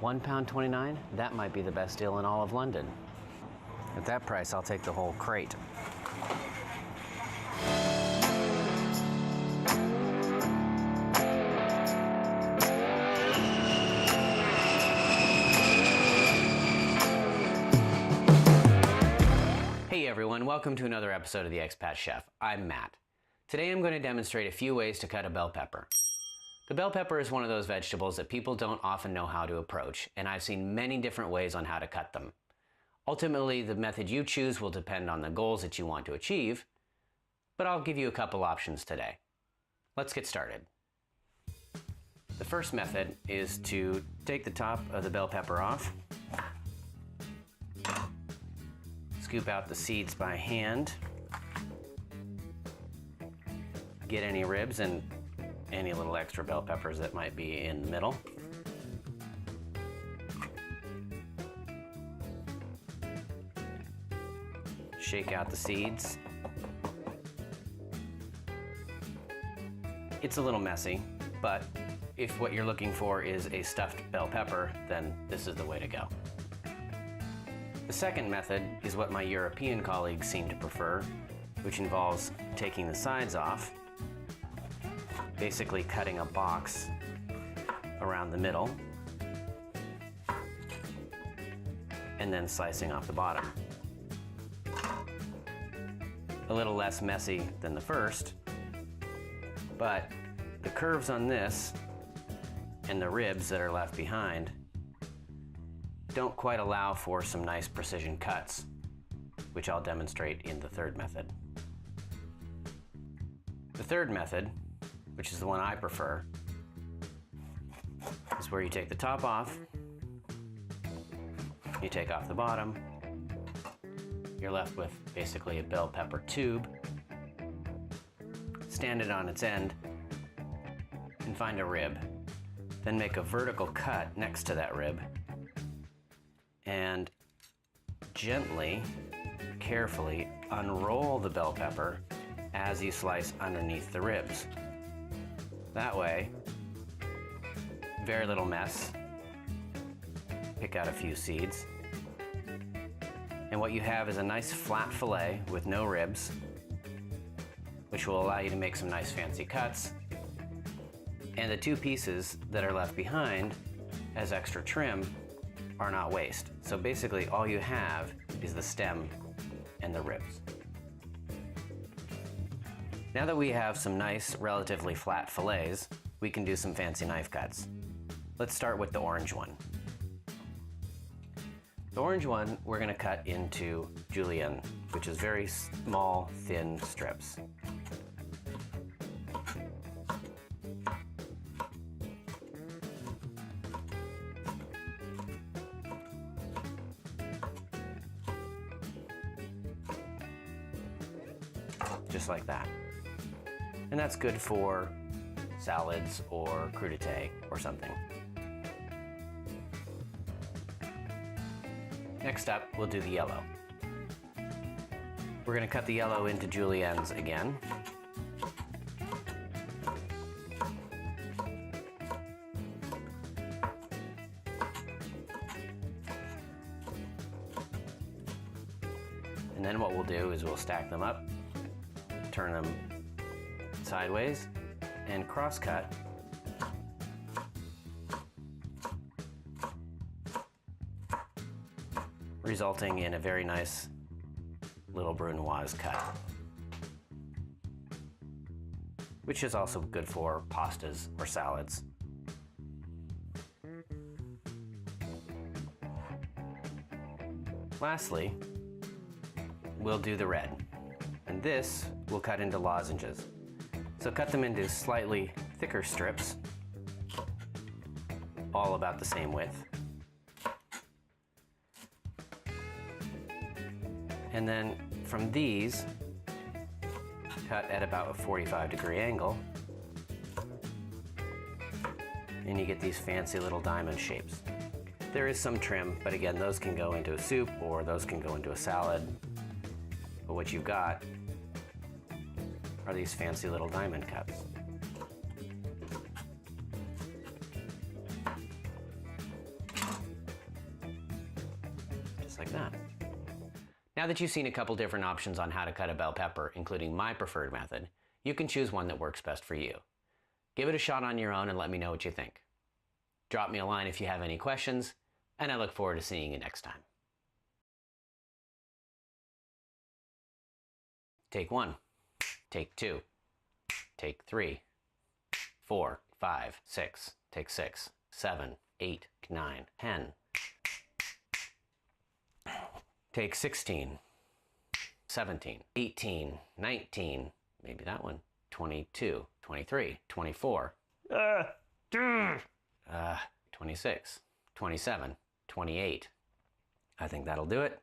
£1.29? That might be the best deal in all of London. At that price, I'll take the whole crate. Hey everyone, welcome to another episode of the Expat Chef. I'm Matt. Today I'm going to demonstrate a few ways to cut a bell pepper. The bell pepper is one of those vegetables that people don't often know how to approach, and I've seen many different ways on how to cut them. Ultimately, the method you choose will depend on the goals that you want to achieve, but I'll give you a couple options today. Let's get started. The first method is to take the top of the bell pepper off, scoop out the seeds by hand, get any ribs and any little extra bell peppers that might be in the middle. Shake out the seeds. It's a little messy, but if what you're looking for is a stuffed bell pepper, then this is the way to go. The second method is what my European colleagues seem to prefer, which involves taking the sides off, basically cutting a box around the middle, and then slicing off the bottom. A little less messy than the first, but the curves on this and the ribs that are left behind don't quite allow for some nice precision cuts, which I'll demonstrate in the third method. The third method, which is the one I prefer, is where you take the top off, you take off the bottom, you're left with basically a bell pepper tube, stand it on its end, and find a rib. Then make a vertical cut next to that rib, and gently, carefully unroll the bell pepper as you slice underneath the ribs. That way, very little mess. Pick out a few seeds. And what you have is a nice flat fillet with no ribs, which will allow you to make some nice fancy cuts. And the two pieces that are left behind as extra trim are not waste. So basically all you have is the stem and the ribs. Now that we have some nice, relatively flat fillets, we can do some fancy knife cuts. Let's start with the orange one. The orange one we're going to cut into julienne, which is very small, thin strips. Just like that. And that's good for salads or crudité or something. Next up, we'll do the yellow. We're going to cut the yellow into juliennes again. And then what we'll do is we'll stack them up, turn them sideways, and cross-cut resulting in a very nice little brunoise cut, which is also good for pastas or salads. Lastly, we'll do the red, and this we'll cut into lozenges. So cut them into slightly thicker strips, all about the same width. And then from these, cut at about a 45-degree angle, and you get these fancy little diamond shapes. There is some trim, but again, those can go into a soup or those can go into a salad. But what you've got are these fancy little diamond cuts. just like that. Now that you've seen a couple different options on how to cut a bell pepper, including my preferred method, you can choose one that works best for you. Give it a shot on your own and let me know what you think. Drop me a line if you have any questions, and I look forward to seeing you next time. Take 1, take 2, take 3, 4, 5, 6, take 6, 7, 8, 9, 10. Take 16, 17, 18, 19, maybe that one, 22, 23, 24, 26, 27, 28. I think that'll do it.